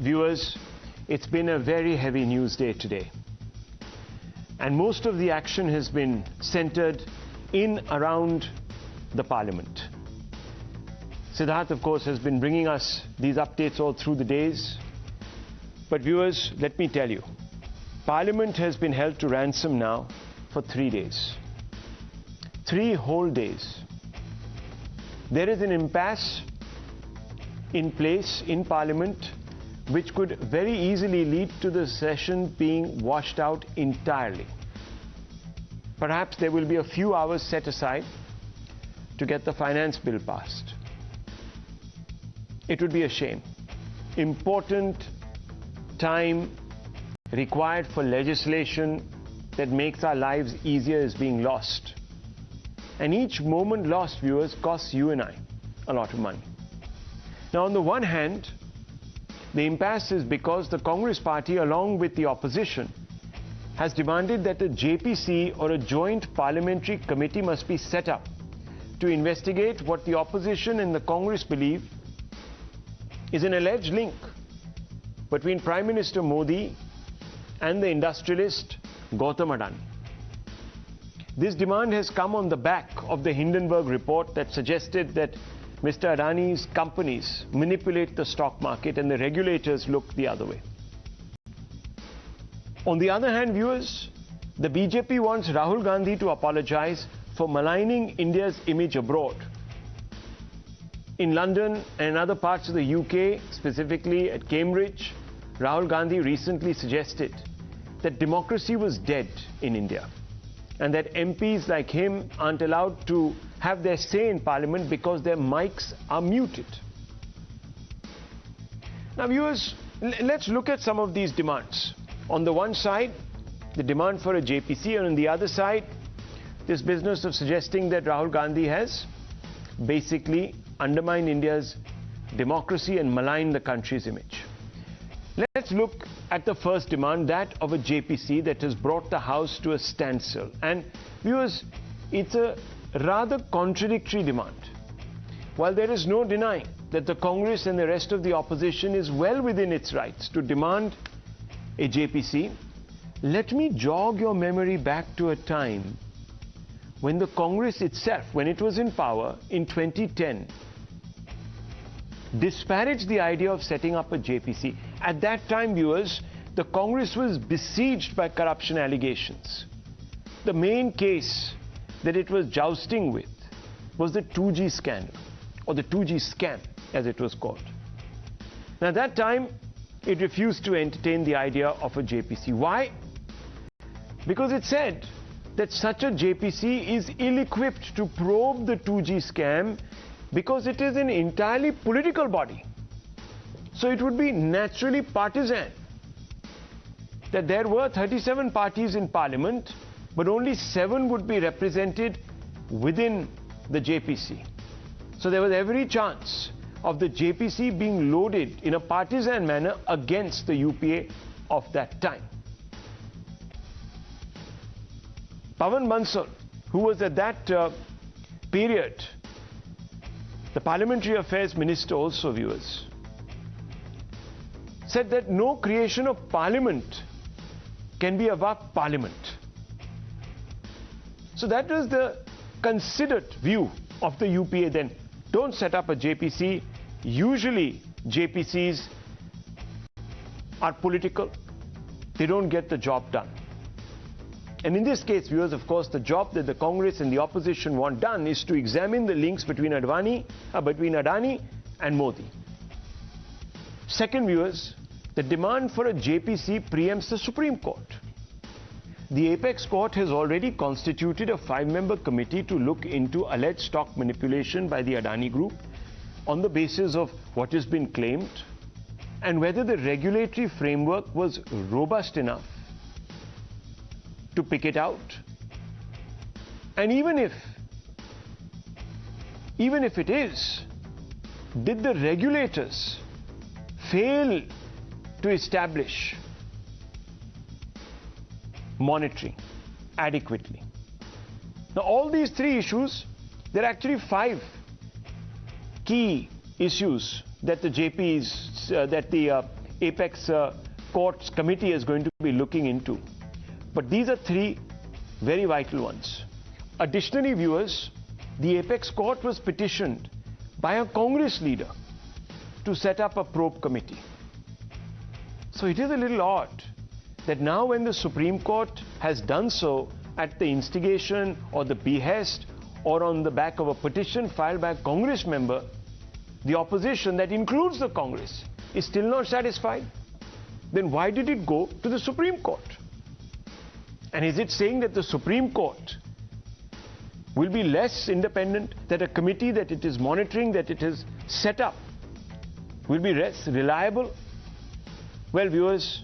viewers, it's been a very heavy news day today. And most of the action has been centered in around the Parliament. Siddharth, of course, has been bringing us these updates all through the days. But viewers, let me tell you, Parliament has been held to ransom now for 3 days. 3 whole days. There is an impasse in place in Parliament which could very easily lead to the session being washed out entirely. Perhaps there will be a few hours set aside to get the finance bill passed. It would be a shame. Important time required for legislation that makes our lives easier is being lost. And each moment lost, viewers, costs you and I a lot of money. Now, on the one hand, the impasse is because the Congress party, along with the opposition, has demanded that a JPC or a joint parliamentary committee must be set up to investigate what the opposition and the Congress believe is an alleged link between Prime Minister Modi and the industrialist Gautam Adani. This demand has come on the back of the Hindenburg report that suggested that Mr. Adani's companies manipulate the stock market and the regulators look the other way. On the other hand, viewers, the BJP wants Rahul Gandhi to apologize for maligning India's image abroad. In London and other parts of the UK, specifically at Cambridge, Rahul Gandhi recently suggested that democracy was dead in India and that MPs like him aren't allowed to have their say in Parliament because their mics are muted. Now, viewers, let's look at some of these demands. On the one side, the demand for a JPC, and on the other side, this business of suggesting that Rahul Gandhi has basically undermined India's democracy and maligned the country's image. Let's look at the first demand, that of a JPC that has brought the House to a standstill. And viewers, it's a rather contradictory demand. While there is no denying that the Congress and the rest of the opposition is well within its rights to demand a JPC, let me jog your memory back to a time when the Congress itself, when it was in power in 2010, disparaged the idea of setting up a JPC. At that time, viewers, the Congress was besieged by corruption allegations. The main case that it was jousting with was the 2G scandal, or the 2G scam, as it was called. Now, at that time, it refused to entertain the idea of a JPC. Why? Because it said that such a JPC is ill-equipped to probe the 2G scam because it is an entirely political body. So it would be naturally partisan. That there were 37 parties in Parliament, but only 7 would be represented within the JPC. So there was every chance of the JPC being loaded in a partisan manner against the UPA of that time. Pawan Bansal, who was at that period the Parliamentary Affairs Minister, also, viewers, said that no creation of Parliament can be above Parliament. So that was the considered view of the UPA then. Don't set up a JPC. Usually JPCs are political. They don't get the job done. And in this case, viewers, of course, the job that the Congress and the opposition want done is to examine the links between Adani and Modi. Second, viewers, the demand for a JPC preempts the Supreme Court. The Apex Court has already constituted a 5-member committee to look into alleged stock manipulation by the Adani Group on the basis of what has been claimed and whether the regulatory framework was robust enough to pick it out. And even if it is, did the regulators fail to establish monitoring adequately? Now, all these 3 issues, there are actually 5 key issues that the Apex Courts Committee is going to be looking into. But these are three very vital ones. Additionally, viewers, the Apex Court was petitioned by a Congress leader to set up a probe committee. So it is a little odd that now when the Supreme Court has done so at the instigation or the behest or on the back of a petition filed by a Congress member, the opposition, that includes the Congress, is still not satisfied. Then why did it go to the Supreme Court? And is it saying that the Supreme Court will be less independent, that a committee that it is monitoring, that it has set up, will be less reliable? Well, viewers,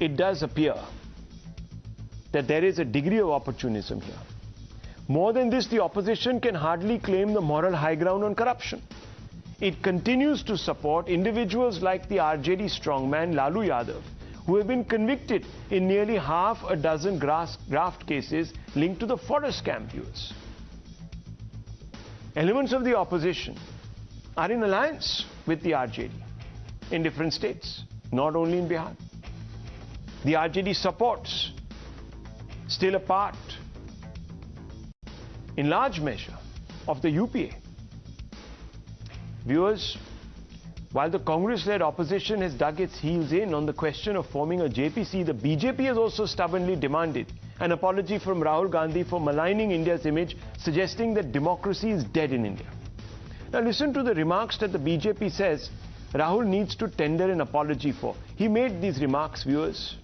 it does appear that there is a degree of opportunism here. More than this, the opposition can hardly claim the moral high ground on corruption. It continues to support individuals like the RJD strongman Lalu Yadav, who have been convicted in nearly half a dozen graft cases linked to the forest scam, viewers. Elements of the opposition are in alliance with the RJD in different states, not only in Bihar. The RJD supports still a part, in large measure, of the UPA. Viewers, while the Congress-led opposition has dug its heels in on the question of forming a JPC, the BJP has also stubbornly demanded an apology from Rahul Gandhi for maligning India's image, suggesting that democracy is dead in India. Now listen to the remarks that the BJP says Rahul needs to tender an apology for. He made these remarks, viewers,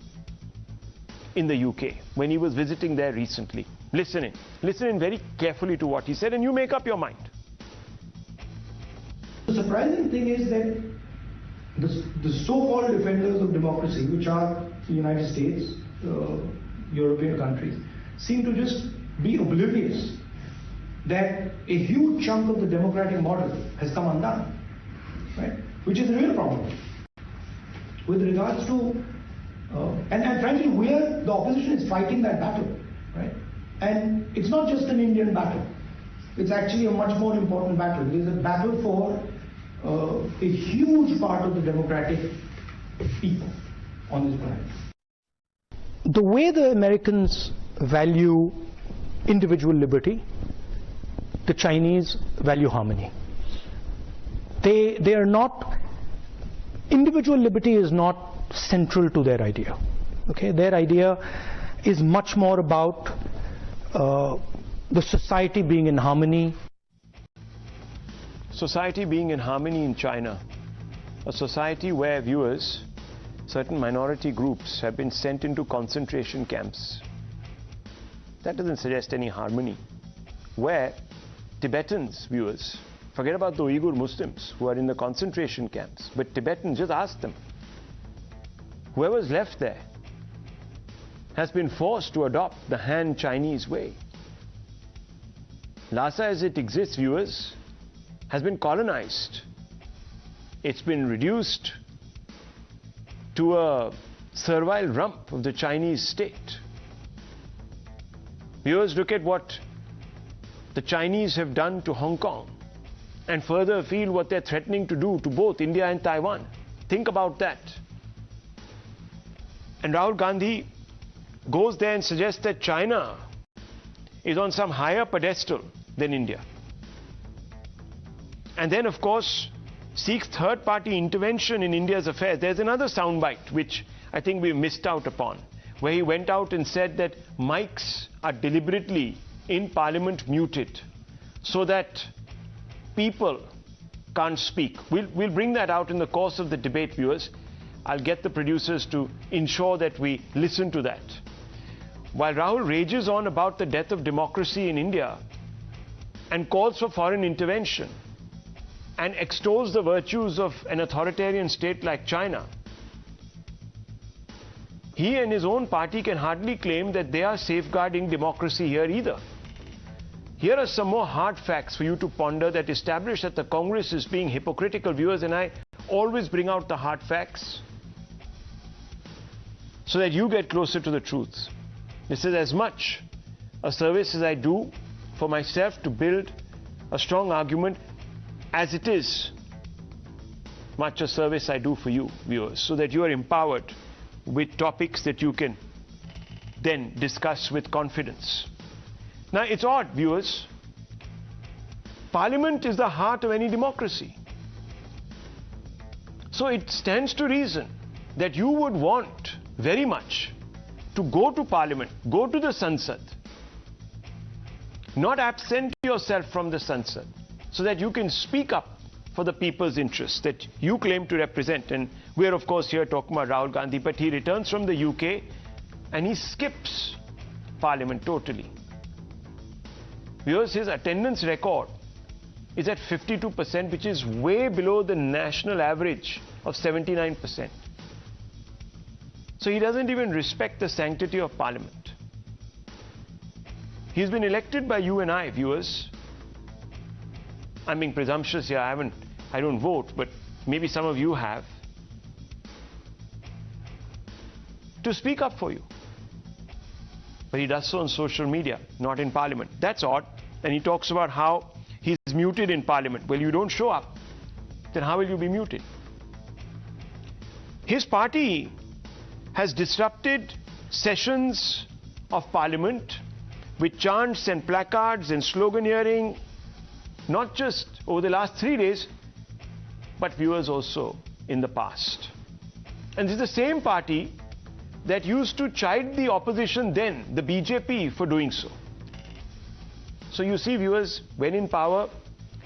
in the UK when he was visiting there recently. Listen in very carefully to what he said, and you make up your mind. The surprising thing is that the so-called defenders of democracy, which are the United States, European countries, seem to just be oblivious that a huge chunk of the democratic model has come undone, right? Which is a real problem. With regards to, and frankly, the opposition is fighting that battle, right? And it's not just an Indian battle. It's actually a much more important battle. It is a battle for a huge part of the democratic people on this planet. The way the Americans value individual liberty, the Chinese value harmony. They are not, individual liberty is not central to their idea. Okay, their idea is much more about the society being in harmony. Society being in harmony in China, a society where, viewers, certain minority groups have been sent into concentration camps. That doesn't suggest any harmony. Where Tibetans, viewers, forget about the Uyghur Muslims who are in the concentration camps, but Tibetans, just ask them. Whoever's left there has been forced to adopt the Han Chinese way. Lhasa, as it exists, viewers, has been colonized. It's been reduced to a servile rump of the Chinese state. Viewers, look at what the Chinese have done to Hong Kong, and further afield what they're threatening to do to both India and Taiwan. Think about that. And Rahul Gandhi goes there and suggests that China is on some higher pedestal than India. And then, of course, seeks third-party intervention in India's affairs. There's another soundbite which I think we missed out upon, where he went out and said that mics are deliberately in Parliament muted so that people can't speak. We'll bring that out in the course of the debate, viewers. I'll get the producers to ensure that we listen to that. While Rahul rages on about the death of democracy in India and calls for foreign intervention and extols the virtues of an authoritarian state like China, he and his own party can hardly claim that they are safeguarding democracy here either. Here are some more hard facts for you to ponder that establish that the Congress is being hypocritical, viewers, and I always bring out the hard facts so that you get closer to the truth. This is as much a service as I do for myself to build a strong argument as it is much a service I do for you, viewers, so that you are empowered with topics that you can then discuss with confidence. Now, it's odd, viewers. Parliament is the heart of any democracy. So it stands to reason that you would want very much to go to Parliament, go to the Sansad, not absent yourself from the Sansad, so that you can speak up for the people's interests that you claim to represent. And we're of course here talking about Rahul Gandhi, but he returns from the UK and he skips Parliament totally. Viewers, his attendance record is at 52%, which is way below the national average of 79%. So he doesn't even respect the sanctity of Parliament. He's been elected by you and I, viewers. I'm being presumptuous here. I don't vote, but maybe some of you have. To speak up for you. But he does so on social media, not in Parliament. That's odd. And he talks about how he's muted in Parliament. Well, you don't show up. Then how will you be muted? His party has disrupted sessions of Parliament with chants and placards and sloganeering, not just over the last 3 days, but viewers also in the past. And this is the same party that used to chide the opposition then, the BJP, for doing so. So you see, viewers, when in power,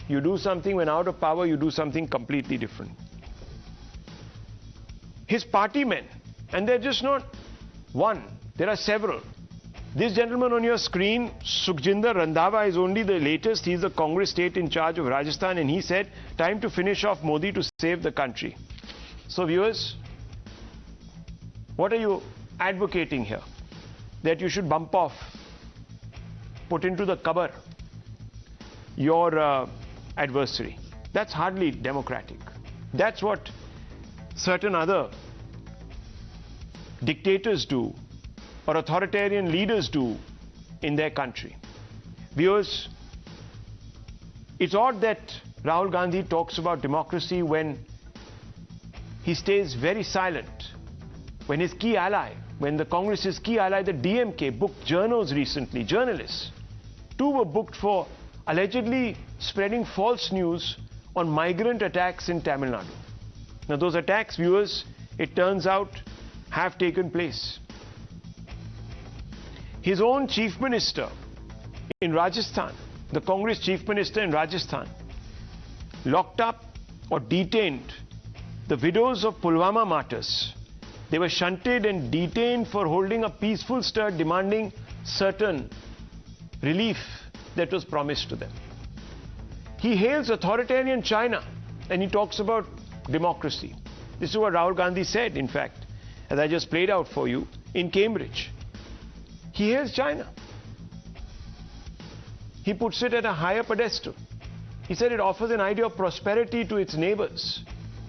you do something. When out of power, you do something completely different. His party men, and they're just not one, there are several. This gentleman on your screen, Sukhjinder Randhawa, is only the latest. He's the Congress state in charge of Rajasthan, and he said, time to finish off Modi to save the country. So viewers, what are you advocating here? That you should bump off, put into the cupboard your adversary. That's hardly democratic. That's what certain other dictators do, or authoritarian leaders do in their country. Viewers, it's odd that Rahul Gandhi talks about democracy when he stays very silent. When his key ally, when the Congress's key ally, the DMK, booked journalists recently, journalists. 2 were booked for allegedly spreading false news on migrant attacks in Tamil Nadu. Now those attacks, viewers, it turns out, have taken place. His own chief minister in Rajasthan, the Congress chief minister in Rajasthan, locked up or detained the widows of Pulwama martyrs. They were shunted and detained for holding a peaceful stir demanding certain relief that was promised to them. He hails authoritarian China and he talks about democracy. This is what Rahul Gandhi said, in fact, as I just played out for you in Cambridge. He hails China. He puts it at a higher pedestal. He said it offers an idea of prosperity to its neighbors.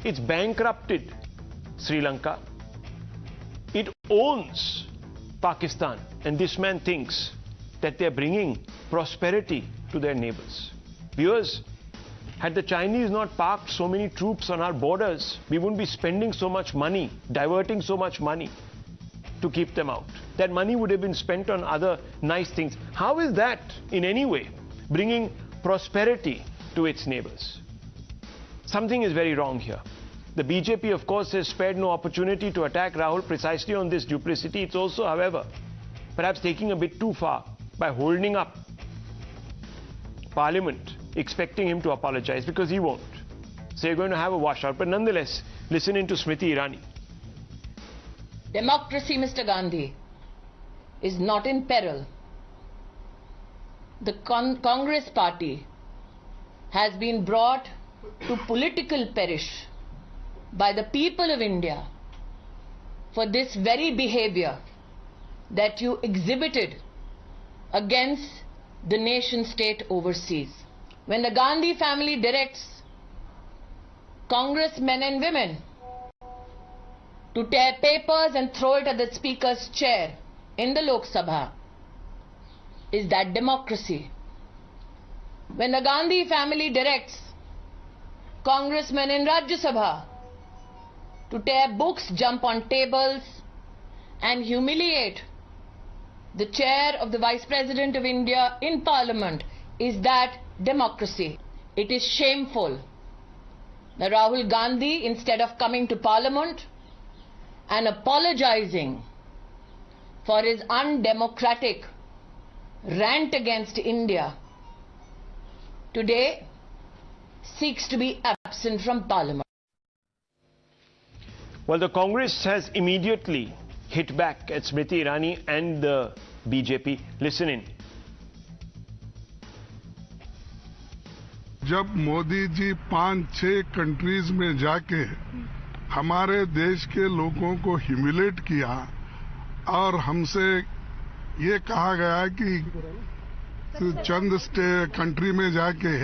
It's bankrupted Sri Lanka. It owns Pakistan. And this man thinks that they're bringing prosperity to their neighbors. Viewers, had the Chinese not parked so many troops on our borders, we wouldn't be spending so much money, diverting so much money to keep them out. That money would have been spent on other nice things. How is that in any way bringing prosperity to its neighbors? Something is very wrong here. The BJP, of course, has spared no opportunity to attack Rahul precisely on this duplicity. It's also, however, perhaps taking a bit too far by holding up Parliament, expecting him to apologize, because he won't. So you're going to have a washout. But nonetheless, listen in to Smita Irani. Democracy, Mr. Gandhi, is not in peril. The Congress party has been brought to political perish by the people of India for this very behavior that you exhibited against the nation state overseas. When the Gandhi family directs congressmen and women to tear papers and throw it at the speaker's chair in the Lok Sabha, is that democracy? When the Gandhi family directs congressmen in Rajya Sabha to tear books, jump on tables and humiliate the chair of the Vice President of India in Parliament. Is that democracy? It is shameful that Rahul Gandhi, instead of coming to Parliament and apologizing for his undemocratic rant against India, today seeks to be absent from Parliament. Well, the Congress has immediately hit back at Smriti Irani and the BJP. Listen in. जब Modi ji 5-6 countries में जाके हमारे देश के लोगों को humiliate किया और हमसे ये कहा गया कि चंद कंट्री में जाके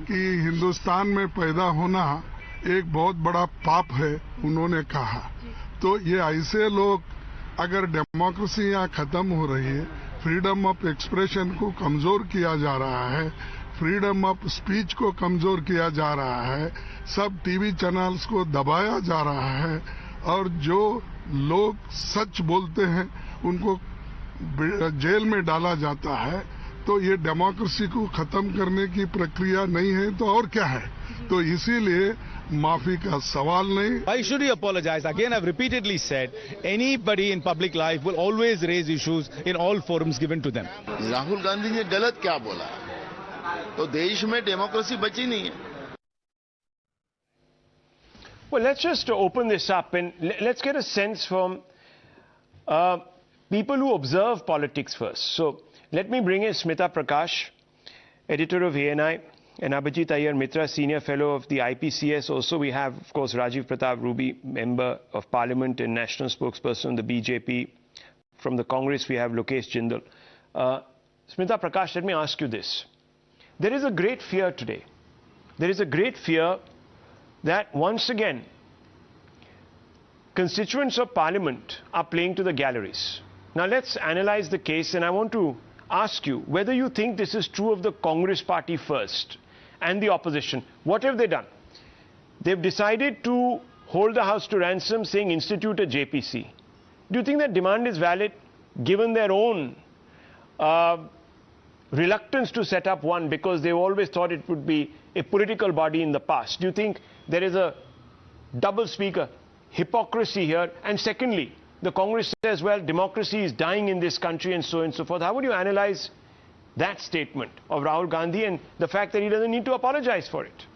कि हिंदुस्तान में पैदा होना एक बहुत बड़ा पाप है, उन्होंने कहा। तो ये ऐसे लोग, अगर डेमोक्रेसी यहाँ खत्म हो रही है, फ्रीडम ऑफ एक्सप्रेशन को कमजोर किया जा रहा है, फ्रीडम ऑफ स्पीच को कमजोर किया जा रहा है, सब टीवी चैनल्स को दबाया जा रहा है और जो लोग सच बोलते हैं उनको जेल में डाला जाता है, तो ये डेमोक्रेसी को खत्म करने की प्रक्रिया नहीं है तो और क्या है? तो इसीलिए माफी का सवाल नहीं। Why should he apologize? Again, I've repeatedly said, anybody in public life will always raise issues in all forums given to them. Rahul Gandhi ने गलत क्या बोला तो देश में डेमोक्रेसी बची नहीं है। Well, let's just open this up and let's get a sense from people who observe politics first. So let me bring in Smita Prakash, editor of ANI, and Abhijit Iyer Mitra, senior fellow of the IPCS. Also, we have, of course, Rajiv Pratap Ruby, member of Parliament and national spokesperson of the BJP. From the Congress, we have Lokesh Jindal. Smita Prakash, let me ask you this. There is a great fear today. There is a great fear that once again, constituents of Parliament are playing to the galleries. Now, let's analyze the case, and I want to ask you whether you think this is true of the Congress party first and the opposition. What have they done? They've decided to hold the House to ransom, saying institute a JPC. Do you think that demand is valid, given their own reluctance to set up one, because they've always thought it would be a political body in the past? Do you think there is a double speaker, hypocrisy here? And secondly, the Congress says, well, democracy is dying in this country and so on and so forth. How would you analyze that statement of Rahul Gandhi and the fact that he doesn't need to apologize for it?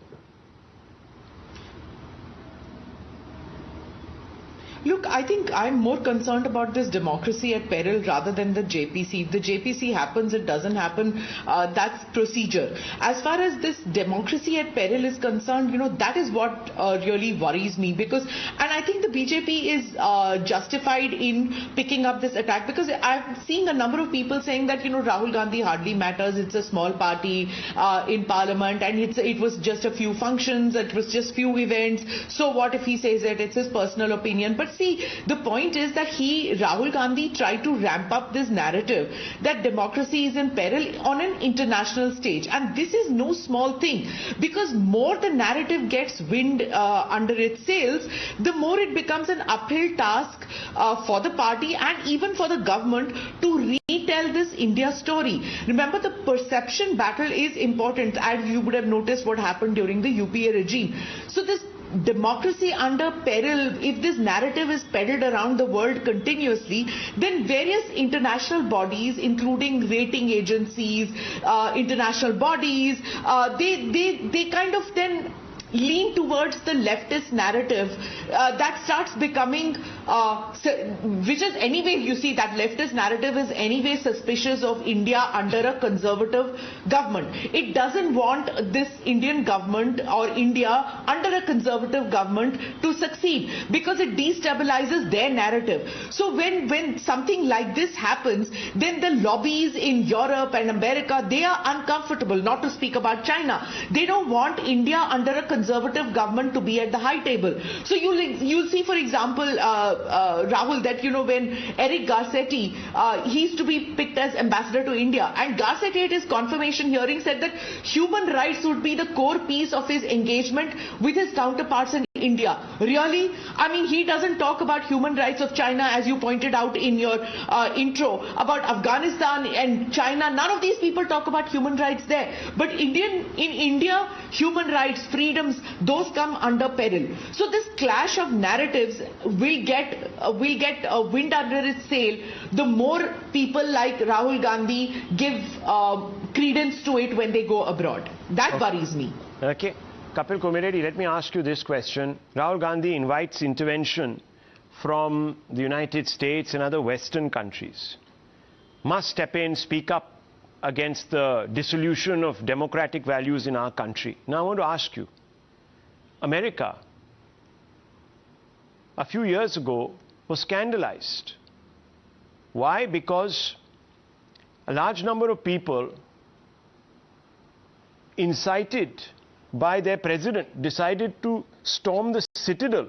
Look, I think I'm more concerned about this democracy at peril rather than the JPC. If the JPC happens, it doesn't happen, that's procedure. As far as this democracy at peril is concerned, that is what really worries me, because, and I think the BJP is justified in picking up this attack, because I've seen a number of people saying that, Rahul Gandhi hardly matters, it's a small party in Parliament, and it was just a few functions, it was just few events, so what if he says it, it's his personal opinion. But see, the point is that Rahul Gandhi tried to ramp up this narrative that democracy is in peril on an international stage. And this is no small thing, because more the narrative gets wind under its sails, the more it becomes an uphill task for the party and even for the government to retell this India story. Remember, the perception battle is important, as you would have noticed what happened during the UPA regime. So this democracy under peril, if this narrative is peddled around the world continuously, then various international bodies, including rating agencies, international bodies, they kind of then lean towards the leftist narrative that starts becoming, which is anyway, you see, that leftist narrative is anyway suspicious of India under a conservative government. It doesn't want this Indian government or India under a conservative government to succeed, because it destabilizes their narrative. So when something like this happens, then the lobbies in Europe and America, they are uncomfortable, not to speak about China. They don't want India under a conservative government to be at the high table. So you'll see, for example, Rahul, that when Eric Garcetti, he used to be picked as ambassador to India, and Garcetti at his confirmation hearing said that human rights would be the core piece of his engagement with his counterparts in India. Really? I mean, he doesn't talk about human rights of China, as you pointed out in your intro, about Afghanistan and China. None of these people talk about human rights there. But in India, human rights, freedoms, those come under peril. So this clash of narratives will get wind under its sail the more people like Rahul Gandhi give credence to it when they go abroad. That worries me. Okay. Kapil Komireddi, let me ask you this question. Rahul Gandhi invites intervention from the United States and other Western countries. Must step in, speak up against the dissolution of democratic values in our country. Now I want to ask you, America, a few years ago, was scandalized. Why? Because a large number of people, incited by their president, decided to storm the citadel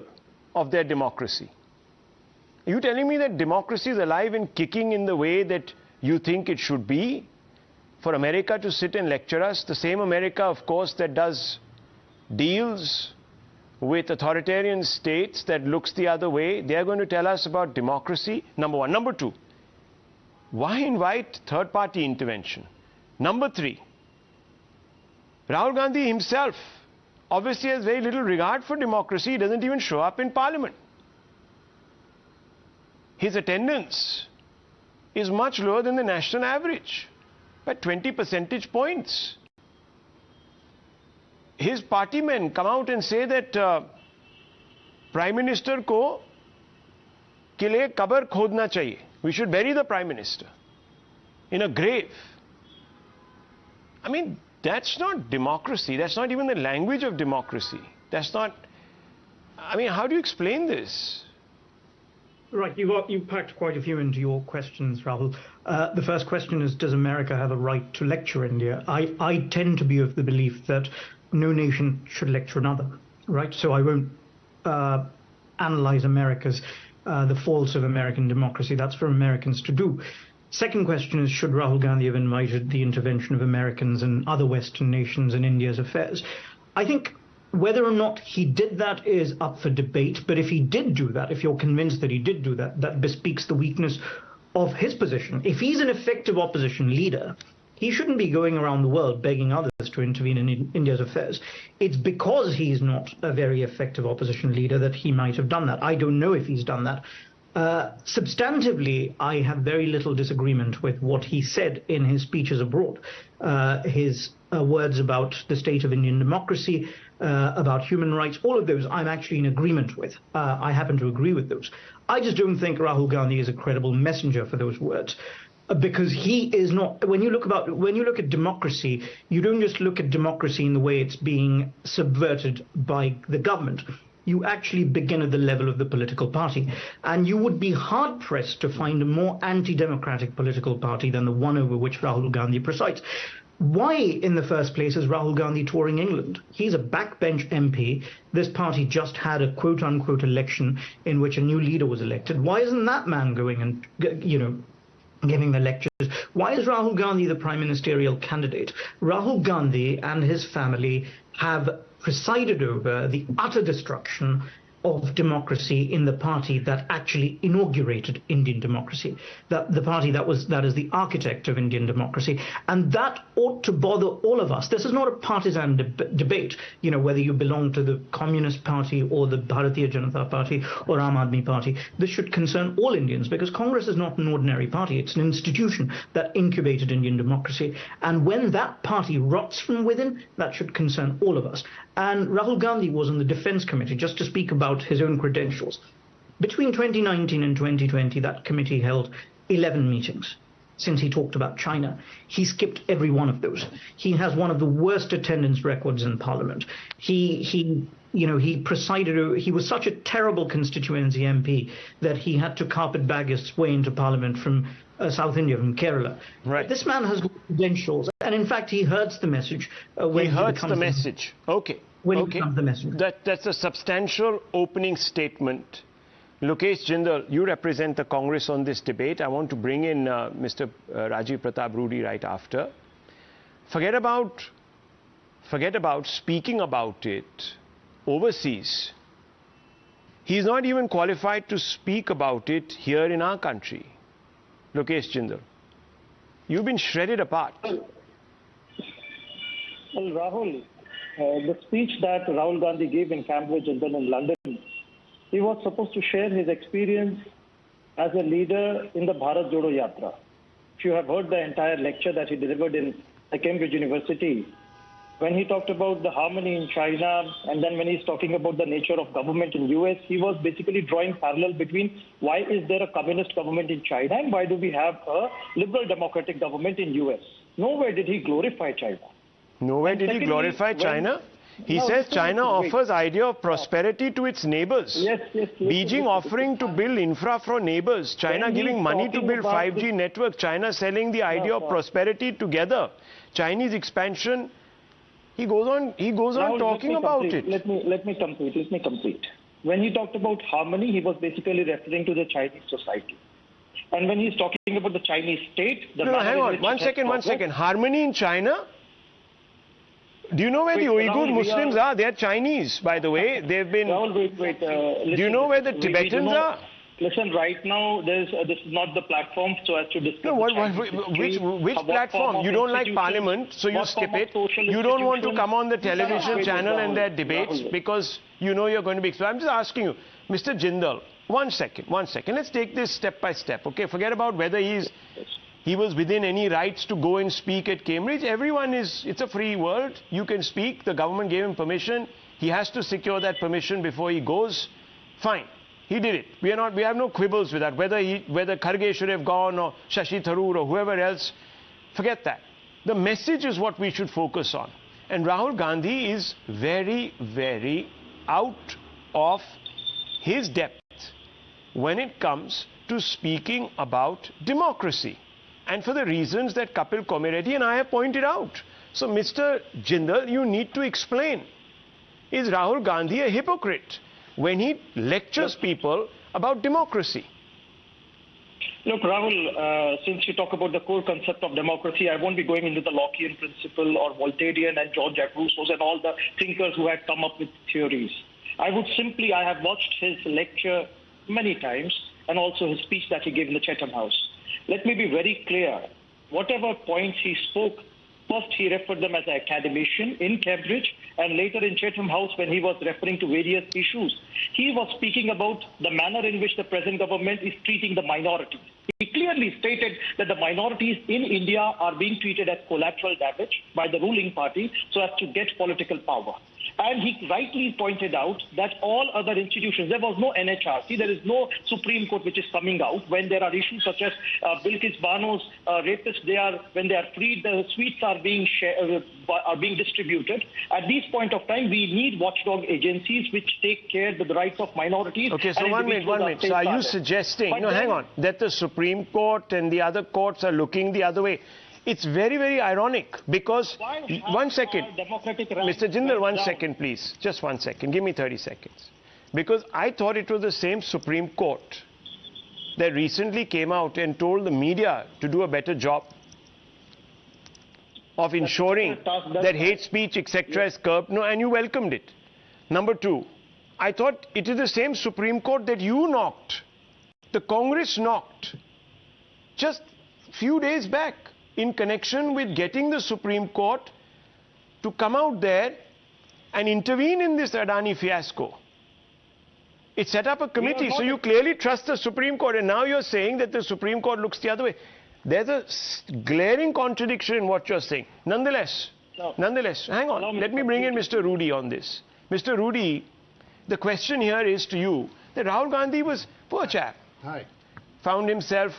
of their democracy. Are you telling me that democracy is alive and kicking in the way that you think it should be? For America to sit and lecture us, the same America, of course, that does deals with authoritarian states, that looks the other way, they are going to tell us about democracy, number one. Number two, why invite third-party intervention? Number three, Rahul Gandhi himself obviously has very little regard for democracy. He doesn't even show up in Parliament. His attendance is much lower than the national average, by 20 percentage points. His party men come out and say that Prime Minister ko ke liye kabar khodna chahiye. We should bury the Prime Minister in a grave. I mean, that's not democracy. That's not even the language of democracy. That's not... I mean, how do you explain this? Right, you packed quite a few into your questions, Rahul. The first question is, does America have a right to lecture India? I tend to be of the belief that no nation should lecture another, right? So I won't analyze the faults of American democracy. That's for Americans to do. Second question is, should Rahul Gandhi have invited the intervention of Americans and other Western nations in India's affairs? I think whether or not he did that is up for debate, but if he did do that, if you're convinced that he did do that, that bespeaks the weakness of his position. If he's an effective opposition leader, he shouldn't be going around the world begging others to intervene in India's affairs. It's because he's not a very effective opposition leader that he might have done that. I don't know if he's done that. Substantively, I have very little disagreement with what he said in his speeches abroad. His words about the state of Indian democracy, about human rights, all of those I'm actually in agreement with. I happen to agree with those. I just don't think Rahul Gandhi is a credible messenger for those words. Because he is not, when you look at democracy, you don't just look at democracy in the way it's being subverted by the government. You actually begin at the level of the political party. And you would be hard-pressed to find a more anti-democratic political party than the one over which Rahul Gandhi presides. Why, in the first place, is Rahul Gandhi touring England? He's a backbench MP. This party just had a quote-unquote election in which a new leader was elected. Why isn't that man going and, giving the lectures? Why is Rahul Gandhi the prime ministerial candidate? Rahul Gandhi and his family have presided over the utter destruction of democracy in the party that actually inaugurated Indian democracy, the party that is the architect of Indian democracy, and that ought to bother all of us. This is not a partisan debate, whether you belong to the Communist Party or the Bharatiya Janata Party or Aam Aadmi Party. This should concern all Indians, because Congress is not an ordinary party. It's an institution that incubated Indian democracy, and when that party rots from within, that should concern all of us. And Rahul Gandhi was on the Defence Committee, just to speak about his own credentials. Between 2019 and 2020, that committee held 11 meetings. Since he talked about China, he skipped every one of those. He has one of the worst attendance records in Parliament. He presided. He was such a terrible constituency MP that he had to carpetbag his way into Parliament from South India, from Kerala. Right. This man has credentials, and in fact, he hurts the message. When he hurts the message. Okay. When he becomes the messenger. That's a substantial opening statement. Lokesh Jindal, you represent the Congress on this debate. I want to bring in Mr. Rajiv Pratap Rudy right after. Forget about speaking about it overseas. He's not even qualified to speak about it here in our country. Lokesh Jindal, you've been shredded apart. Well, Rahul, the speech that Rahul Gandhi gave in Cambridge and then in London, he was supposed to share his experience as a leader in the Bharat Jodo Yatra. If you have heard the entire lecture that he delivered in the Cambridge University, when he talked about the harmony in China, and then when he's talking about the nature of government in US, he was basically drawing parallel between why is there a communist government in China and why do we have a liberal democratic government in US. Nowhere did he glorify China. Nowhere did he glorify China? He says China offers idea of prosperity to its neighbors. Yes. Beijing offering to build infra for neighbors. China giving money to build 5G network. China selling the idea of prosperity together. Chinese expansion. He goes on Rahul, talking about it. Let me complete. When he talked about harmony, he was basically referring to the Chinese society. And when he's talking about the Chinese state, hang on, one second. Harmony in China? Do you know where the Uyghur Muslims are? They are Chinese, by the way. They've been... Rahul, wait. Do you know where the Tibetans are? Listen, right now, this is not the platform so as to discuss... No, which platform? You don't like Parliament, so you skip it. You don't want to come on the television channel and their debates because you know you're going to be... I'm just asking you, Mr. Jindal, one second. Let's take this step by step, okay? Forget about whether he was within any rights to go and speak at Cambridge. It's a free world. You can speak. The government gave him permission. He has to secure that permission before he goes. Fine. He did it. We have no quibbles with that. Whether Kharge should have gone or Shashi Tharoor or whoever else, forget that. The message is what we should focus on. And Rahul Gandhi is very, very out of his depth when it comes to speaking about democracy. And for the reasons that Kapil Komireddi and I have pointed out. So, Mr. Jindal, you need to explain. Is Rahul Gandhi a hypocrite when he lectures people about democracy? Look, Rahul, since you talk about the core concept of democracy, I won't be going into the Lockean principle or Voltairian and Jean-Jacques Rousseau and all the thinkers who had come up with theories. I have watched his lecture many times and also his speech that he gave in the Chatham House. Let me be very clear. Whatever points he spoke, first he referred them as an academician in Cambridge and later in Chatham House when he was referring to various issues. He was speaking about the manner in which the present government is treating the minorities. He clearly stated that the minorities in India are being treated as collateral damage by the ruling party so as to get political power. And he rightly pointed out that all other institutions, there was no NHRC, there is no Supreme Court which is coming out when there are issues such as Bilkis Bano's rapists, when they are freed, the sweets are being distributed. At this point of time, we need watchdog agencies which take care of the rights of minorities. Okay, so one minute. So are you suggesting, hang on, that the Supreme Court and the other courts are looking the other way? It's very, very ironic because, one second, Mr. Jindal, 1 second, please. Just 1 second. Give me 30 seconds. Because I thought it was the same Supreme Court that recently came out and told the media to do a better job of ensuring that hate speech, etc. is curbed. No, and you welcomed it. Number two, I thought it is the same Supreme Court that you knocked. The Congress knocked just a few days back, in connection with getting the Supreme Court to come out there and intervene in this Adani fiasco. It set up a committee, so you clearly trust the Supreme Court, and now you're saying that the Supreme Court looks the other way. There's a glaring contradiction in what you're saying. Nonetheless, hang on, let me bring in Mr. Rudy on this. Mr. Rudy, the question here is to you, that Rahul Gandhi was, poor chap, found himself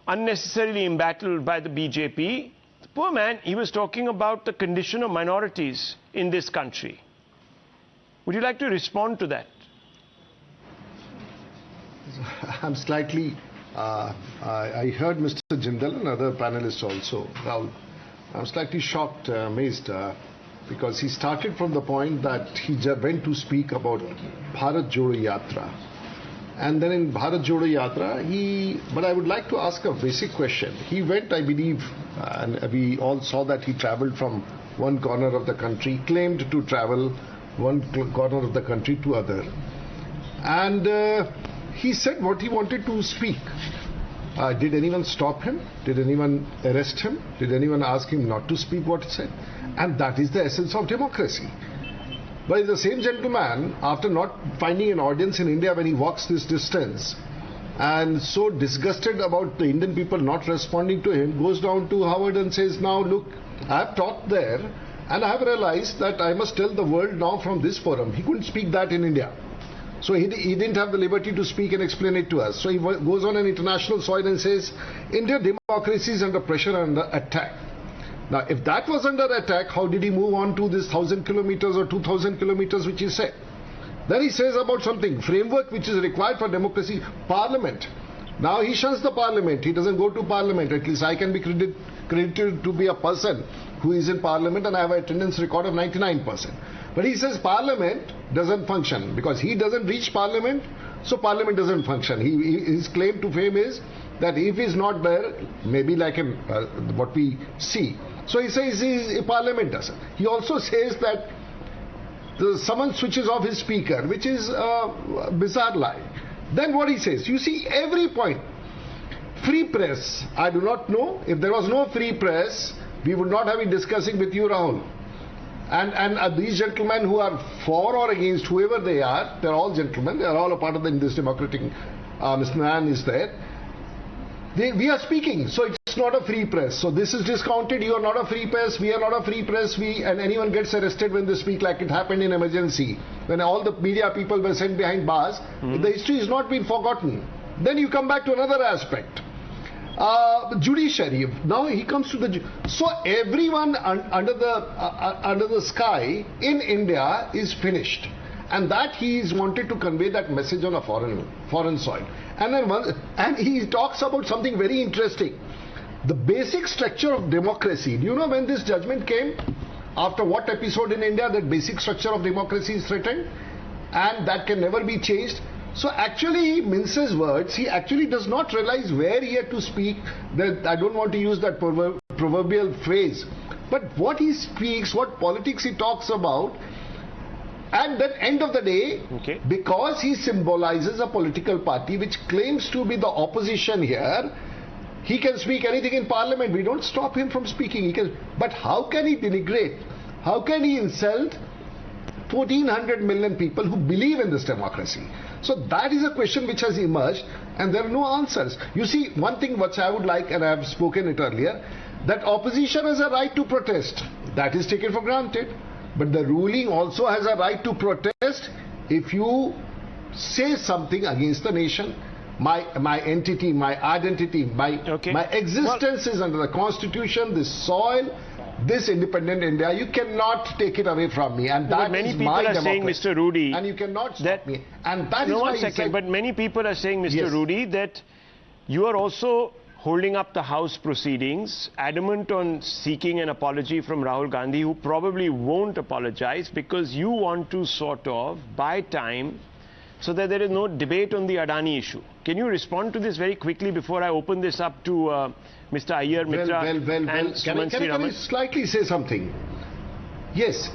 unnecessarily embattled by the BJP. The poor man, he was talking about the condition of minorities in this country. Would you like to respond to that? I'm slightly, I heard Mr. Jindal and other panelists also. Now, I'm slightly shocked, amazed, because he started from the point that he went to speak about Bharat Jodo Yatra. And then in Bharat Jodo Yatra, but I would like to ask a basic question. He went, I believe, and we all saw that he traveled from one corner of the country, claimed to travel one corner of the country to other. and he said what he wanted to speak. Did anyone stop him? Did anyone arrest him? Did anyone ask him not to speak what he said? And that is the essence of democracy. But the same gentleman, after not finding an audience in India when he walks this distance, and so disgusted about the Indian people not responding to him, goes down to Harvard and says, now look, I have taught there and I have realized that I must tell the world now from this forum. He couldn't speak that in India. So he didn't have the liberty to speak and explain it to us. So he goes on an international soil and says, Indian democracy is under pressure and under attack. Now, if that was under attack, how did he move on to this 1,000 kilometers or 2,000 kilometers which he said? Then he says about something, framework which is required for democracy, Parliament. Now he shuns the Parliament. He doesn't go to Parliament. At least I can be credited to be a person who is in Parliament, and I have an attendance record of 99%. But he says Parliament doesn't function because he doesn't reach Parliament, so Parliament doesn't function. His claim to fame is that if he's not there, maybe like what we see. So he says Parliament doesn't. He also says that someone switches off his speaker, which is a bizarre lie. Then what he says, you see every point. Free press, I do not know. If there was no free press, we would not have been discussing with you, Rahul. And these gentlemen who are for or against whoever they are, they're all gentlemen, they're all a part of this democratic, Mr. Man is there. We are speaking, so it's not a free press. So this is discounted, you are not a free press, we are not a free press, and anyone gets arrested when they speak, like it happened in emergency. When all the media people were sent behind bars, the history has not been forgotten. Then you come back to another aspect. Judiciary. Now he comes to the... So everyone under the sky in India is finished. And that he is wanted to convey that message on a foreign soil. And he talks about something very interesting. The basic structure of democracy. Do you know when this judgment came? After what episode in India that basic structure of democracy is threatened? And that can never be changed. So actually he minces words. He actually does not realize where he had to speak. I don't want to use that proverbial phrase. But what he speaks, what politics he talks about, at the end of the day, because he symbolizes a political party which claims to be the opposition here, he can speak anything in Parliament. We don't stop him from speaking. But how can he denigrate? How can he insult 1,400 million people who believe in this democracy? So that is a question which has emerged, and there are no answers. You see, one thing which I would like, and I have spoken it earlier, that opposition has a right to protest. That is taken for granted. But the ruling also has a right to protest if you say something against the nation. My entity, my identity, my existence is under the constitution, this soil, this independent India. You cannot take it away from me, and that many is people my are democracy. saying, Mr. Rudy, and you cannot stop me. And that is no, why one second. But many people are saying, Mr. Rudy, that you are also holding up the House proceedings, adamant on seeking an apology from Rahul Gandhi, who probably won't apologize because you want to sort of buy time so that there is no debate on the Adani issue. Can you respond to this very quickly before I open this up to Mr. Iyer, Mitra, and Sumanth C Raman? Can I slightly say something? Yes,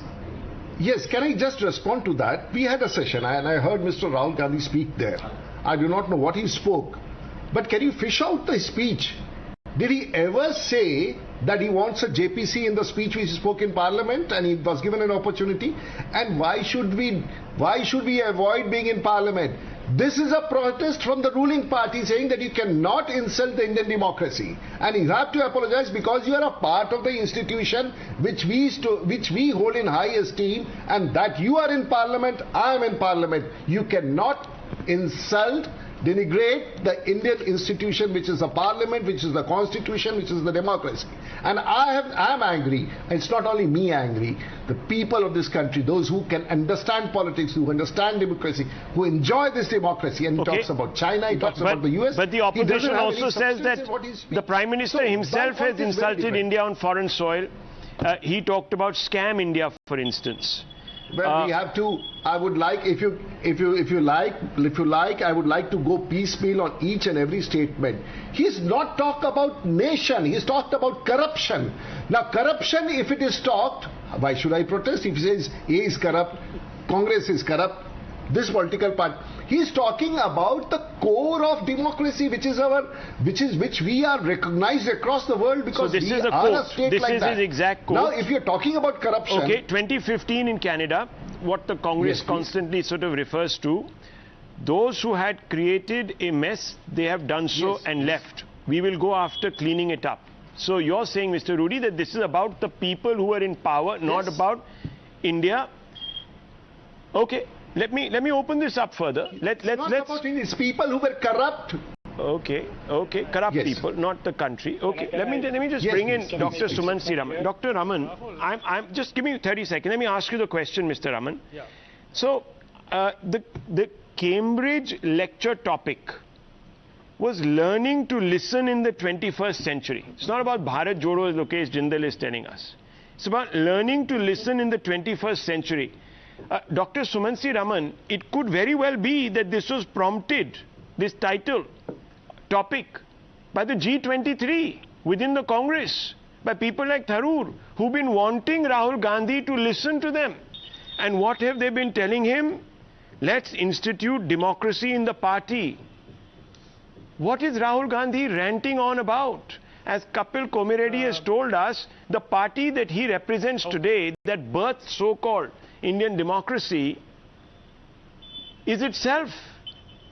can I just respond to that? We had a session and I heard Mr. Rahul Gandhi speak there. I do not know what he spoke. But can you fish out the speech? Did he ever say that he wants a JPC in the speech which he spoke in Parliament and he was given an opportunity? And why should we avoid being in Parliament? This is a protest from the ruling party saying that you cannot insult the Indian democracy. And you have to apologize because you are a part of the institution which we hold in high esteem, and that you are in Parliament, I am in Parliament. You cannot insult, denigrate the Indian institution, which is the Parliament, which is the Constitution, which is the democracy. And I am angry. It's not only me angry. The people of this country, those who can understand politics, who understand democracy, who enjoy this democracy, and he talks about China, he talks about the US. But the opposition also says that the Prime Minister himself has insulted India on foreign soil. He talked about scam India, for instance. Well, we have to. I would like, if you like, I would like to go piecemeal on each and every statement. He's not talked about nation. He's talked about corruption. Now, corruption, if it is talked, why should I protest? If he says A is corrupt, Congress is corrupt, this political party, He's talking about the core of democracy, which we are recognized across the world because this we is a are quote. a state This like is that. his exact quote. Now, if you're talking about corruption... Okay, 2015 in Canada, what the Congress constantly sort of refers to, those who had created a mess, they have done so and left. We will go after cleaning it up. So you're saying, Mr. Rudy, that this is about the people who are in power, not about India. Okay, let me open this up further. Let's about India, it's people who were corrupt. Okay, corrupt people, not the country. Okay, let me just bring in Dr. Sumanth C Raman. Dr. Raman, I'm just give me 30 seconds. Let me ask you the question, Mr. Raman. Yeah. So, the Cambridge lecture topic was learning to listen in the 21st century. It's not about Bharat Jodo, as Lokesh Jindal is telling us. It's about learning to listen in the 21st century. Dr. Sumanth C Raman, it could very well be that this was prompted, this topic, by the G23 within the Congress, by people like Tharoor, who've been wanting Rahul Gandhi to listen to them. And what have they been telling him? Let's institute democracy in the party. What is Rahul Gandhi ranting on about? As Kapil Komireddi has told us, the party that he represents today, that birthed so-called Indian democracy, is itself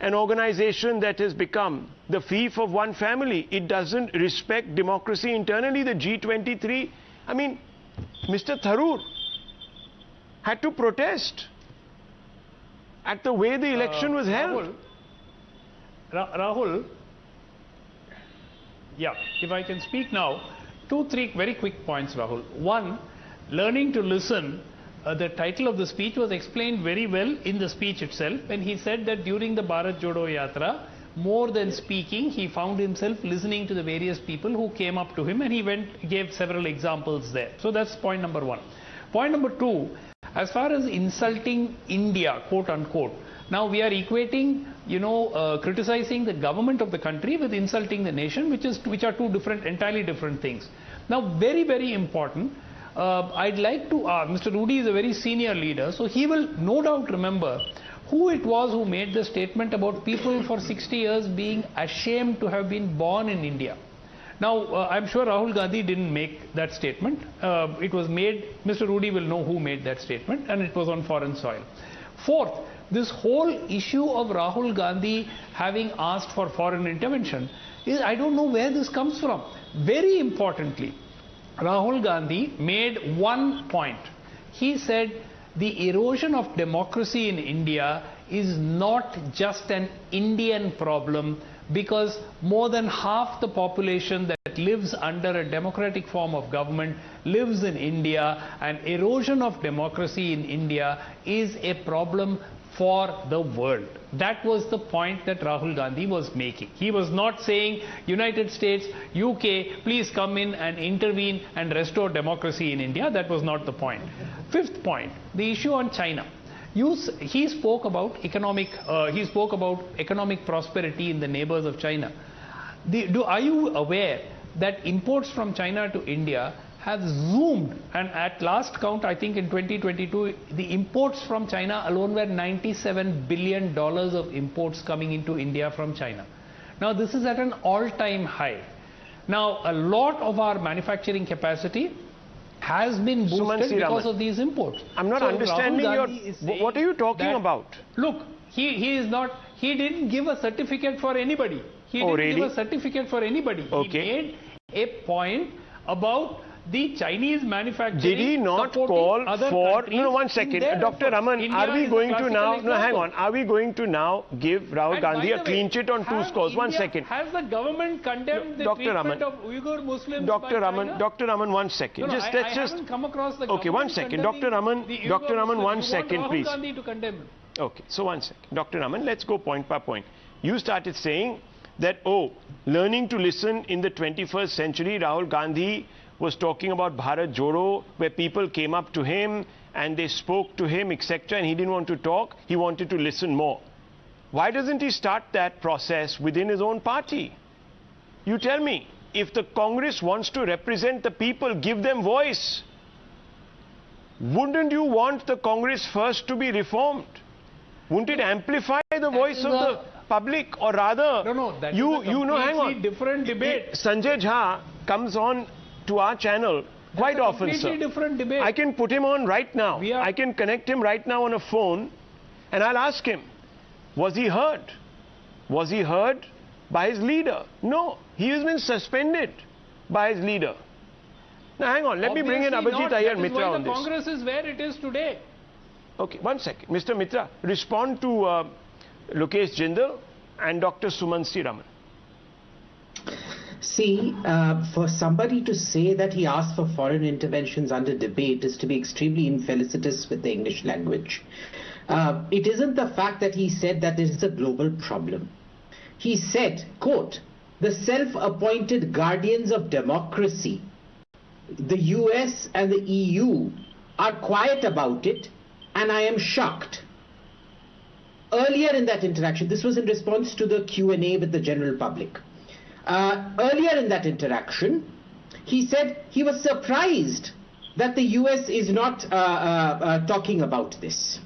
an organization that has become the fief of one family. It doesn't respect democracy internally. The G23, I mean, Mr. Tharoor had to protest at the way the election was held. Rahul, yeah, if I can speak now, 2-3 very quick points, Rahul. One, learning to listen. The title of the speech was explained very well in the speech itself, when he said that during the Bharat Jodo Yatra, more than speaking, he found himself listening to the various people who came up to him, and he gave several examples there. So that's point number one. Point number two, as far as insulting India, quote unquote, now we are equating, criticizing the government of the country with insulting the nation, which are two entirely different things. Now, very, very important. I'd like to Mr. Rudy is a very senior leader, so he will no doubt remember who it was who made the statement about people for 60 years being ashamed to have been born in India. Now, I'm sure Rahul Gandhi didn't make that statement. It was made, Mr. Rudy will know who made that statement, and it was on foreign soil. Fourth, this whole issue of Rahul Gandhi having asked for foreign intervention, I don't know where this comes from. Very importantly, Rahul Gandhi made one point. He said the erosion of democracy in India is not just an Indian problem, because more than half the population that lives under a democratic form of government lives in India, and erosion of democracy in India is a problem for the world. That was the point that Rahul Gandhi was making. He was not saying, United States, UK, please come in and intervene and restore democracy in India. That was not the point. Fifth point, the issue on China. He spoke about economic prosperity in the neighbors of China. Are you aware that imports from China to India have zoomed, and at last count, I think in 2022, the imports from China alone were $97 billion of imports coming into India from China. Now, this is at an all-time high. Now, a lot of our manufacturing capacity has been boosted because of these imports. I'm not understanding what are you talking about? Look, he didn't give a certificate for anybody. He didn't give a certificate for anybody. Okay. He made a point about the Chinese manufacturing. Did he not call for... No, one second. Dr. Raman, are we going to now... No, hang on. Are we going to now give Rahul Gandhi a clean chit on 2 scores? 1 second. Has the government condemned the treatment of Uyghur Muslims by China? Dr. Raman, 1 second. No, I haven't come across the Okay, 1 second. Dr. Raman, 1 second, please. Rahul Gandhi to condemn. Okay, so 1 second. Dr. Raman, let's go point by point. You started saying that, learning to listen in the 21st century, Rahul Gandhi was talking about Bharat Jodo, where people came up to him and they spoke to him, etc., and he didn't want to talk, he wanted to listen more. Why doesn't he start that process within his own party? You tell me, if the Congress wants to represent the people, give them voice. Wouldn't you want the Congress first to be reformed? Wouldn't it amplify the voice of the public, or rather, that is a completely different debate. Sanjay Jha comes on to our channel quite often, sir. Completely different debate. I can put him on right now. I can connect him right now on a phone, and I'll ask him, was he heard? Was he heard by his leader? No, he has been suspended by his leader. Now hang on, let me bring in Abhijit Iyer Mitra on this. Congress is where it is today. Okay, one second. Mr. Mitra, respond to Lokesh Jindal and Dr Sumanth C Raman. See, for somebody to say that he asked for foreign interventions under debate is to be extremely infelicitous with the English language. It isn't the fact that he said that this is a global problem. He said, quote, the self-appointed guardians of democracy, the US and the EU, are quiet about it, and I am shocked. Earlier in that interaction, this was in response to the Q&A with the general public. Earlier in that interaction, he said he was surprised that the US is not talking about this.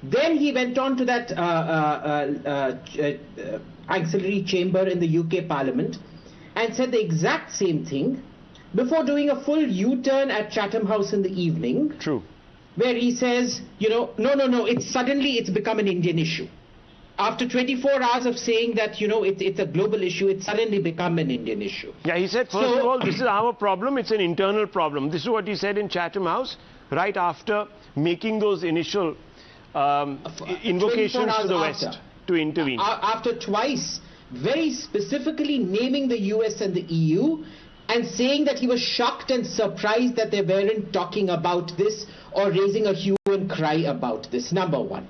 Then he went on to that auxiliary chamber in the UK Parliament and said the exact same thing before doing a full U-turn at Chatham House in the evening. True. Where he says, you know, no, it's become an Indian issue. After 24 hours of saying that, you know, it's a global issue, it's suddenly become an Indian issue. Yeah, he said, first of all, this is our problem, it's an internal problem. This is what he said in Chatham House, right after making those initial invocations to the West to intervene. After twice very specifically naming the US and the EU and saying that he was shocked and surprised that they weren't talking about this or raising a hue and cry about this, number one.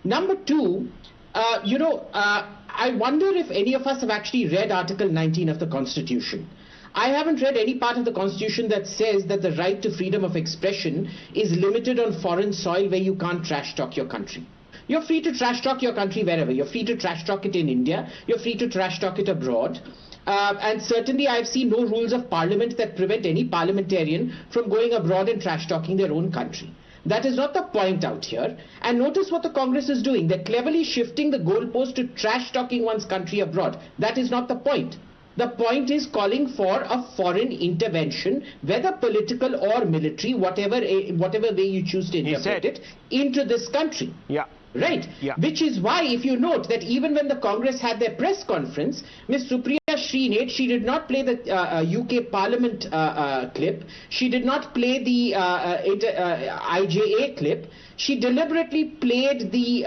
Number two, I wonder if any of us have actually read Article 19 of the Constitution. I haven't read any part of the Constitution that says that the right to freedom of expression is limited on foreign soil where you can't trash talk your country. You're free to trash talk your country wherever. You're free to trash talk it in India. You're free to trash talk it abroad. And certainly I've seen no rules of parliament that prevent any parliamentarian from going abroad and trash talking their own country. That is not the point out here. And notice what the Congress is doing. They're cleverly shifting the goalpost to trash talking one's country abroad. That is not the point. The point is calling for a foreign intervention, whether political or military, whatever way you choose to interpret it, into this country. Yeah. Right. Yeah. Which is why, if you note that even when the Congress had their press conference, Ms. Supriya Srinath, she did not play the UK Parliament clip. She did not play the IJA clip. She deliberately played the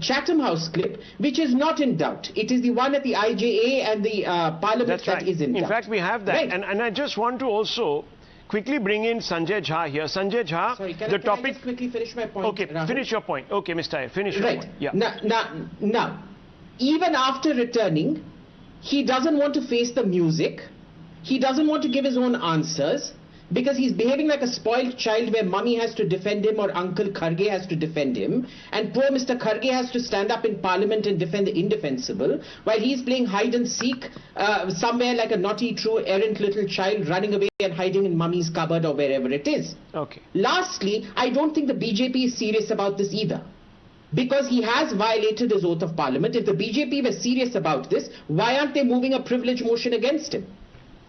Chatham House clip, which is not in doubt. It is the one at the IJA and the Parliament that is in doubt. In fact, we have that. Right. And I just want to also quickly bring in Sanjay Jha here. Sanjay Jha, sorry, can I just quickly finish my point? Okay, Rahul? finish your point. Okay, Mr. Iyer, finish your point. Yeah. Now, even after returning, he doesn't want to face the music. He doesn't want to give his own answers because he's behaving like a spoiled child where mummy has to defend him or Uncle Kharge has to defend him, and poor Mr. Kharge has to stand up in Parliament and defend the indefensible while he's playing hide and seek somewhere like a naughty, true, errant little child running away and hiding in mummy's cupboard or wherever it is. Okay. Lastly, I don't think the BJP is serious about this either, because he has violated his oath of parliament. If the BJP were serious about this, why aren't they moving a privilege motion against him?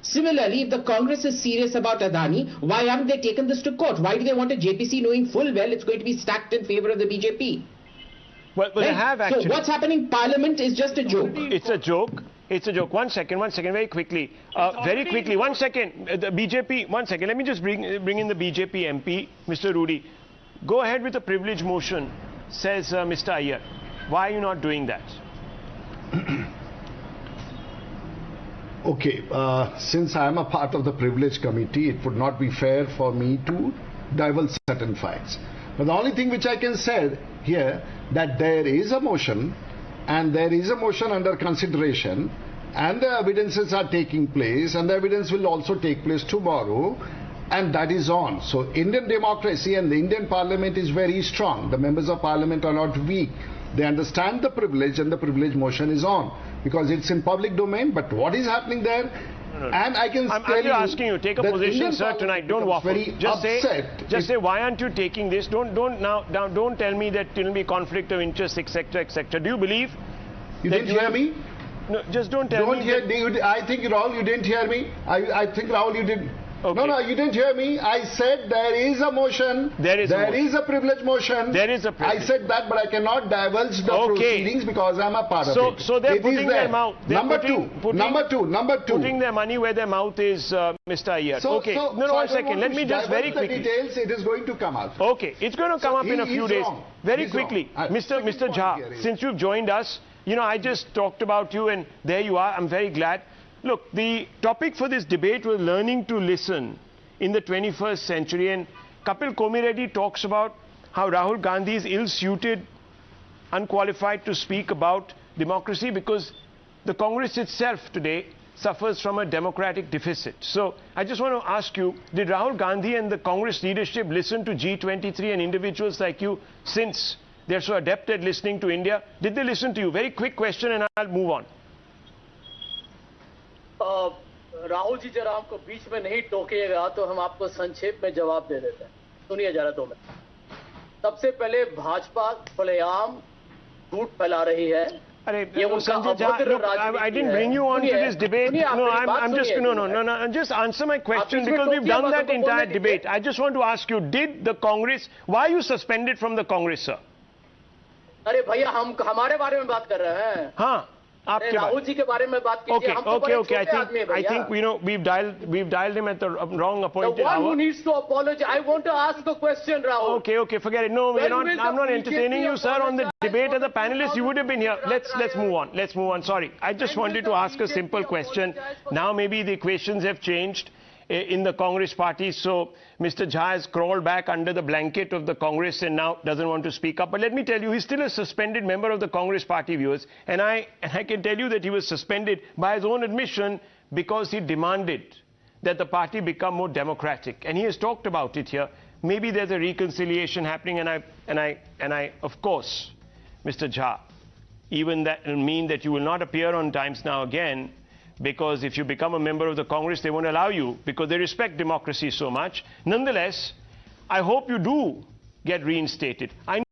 Similarly, if the Congress is serious about Adani, why haven't they taken this to court? Why do they want a JPC knowing full well it's going to be stacked in favor of the BJP? Well, they have actually. So what's happening in Parliament is just a joke. It's a joke. It's a joke. One second, very quickly. Very quickly, one second. The BJP, one second. Let me just bring in the BJP MP, Mr. Rudy. Go ahead with the privilege motion, says Mr. Iyer. Why are you not doing that? Okay, since I am a part of the privilege committee, it would not be fair for me to divulge certain facts. But the only thing which I can say here, that there is a motion, and there is a motion under consideration, and the evidences are taking place, and the evidence will also take place tomorrow, and that is on. So Indian democracy and the Indian Parliament is very strong. The members of Parliament are not weak. They understand the privilege, and the privilege motion is on because it's in public domain. But what is happening there And I can I'm tell just you asking you, take a that position, Indian sir, tonight. Don't parliament waffle. becomes very upset. Say, why aren't you taking this? Don't tell me that there will be conflict of interest, etc., etc. Do you believe? You didn't hear me? No, just don't tell me. I think, Rahul, you didn't hear me. I think, Rahul, you didn't. Okay. No, you didn't hear me. I said there is a motion. There is a privilege motion. There is a privilege. I said that, but I cannot divulge the proceedings because I'm a part of it. So they're putting their mouth. Number two. Putting their money where their mouth is, Mr. Iyer. Okay. No, one second. Let me just very quickly. The details, it is going to come out. Okay. It's going to come up in a few days. Wrong. Very quickly. Mr. Jha, since you've joined us, you know, I just talked about you and there you are. I'm very glad. Look, the topic for this debate was learning to listen in the 21st century, and Kapil Komireddi talks about how Rahul Gandhi is ill-suited, unqualified to speak about democracy because the Congress itself today suffers from a democratic deficit. So I just want to ask you, did Rahul Gandhi and the Congress leadership listen to G23 and individuals like you since they're so adept at listening to India? Did they listen to you? Very quick question and I'll move on. Rahul ji जरा हमको बीच में नहीं टोकिएगा तो हम आपको संक्षेप में जवाब दे देते हैं। सुनिए जरा 2 मिनट। सबसे पहले भाजपा खुलेआम झूठ फैला रही है। I didn't bring you on to this debate. No, I'm just no. Just answer my question because we've done that entire debate. I just want to ask you: did the Congress? Why are you suspended from the Congress, sir? अरे भैया हम हमारे बारे में बात कर रहे हैं। हाँ, आपके राहुल जी के बारे में बात कीजिए। Okay. I think we've dialed him at the wrong appointed hour. The one who needs to apologize. I want to ask a question, Rahul. Okay, forget it. No, I'm not entertaining you, sir, on the debate as a panelist. You would have been here. Let's move on. Sorry. I just wanted to ask a simple question. Now maybe the equations have changed in the Congress party, so Mr. Jha has crawled back under the blanket of the Congress and now doesn't want to speak up. But let me tell you, he's still a suspended member of the Congress party, viewers. And I can tell you that he was suspended by his own admission because he demanded that the party become more democratic. And he has talked about it here. Maybe there's a reconciliation happening, and I, of course, Mr. Jha, even that will mean that you will not appear on Times Now again, because if you become a member of the Congress, they won't allow you because they respect democracy so much. Nonetheless, I hope you do get reinstated.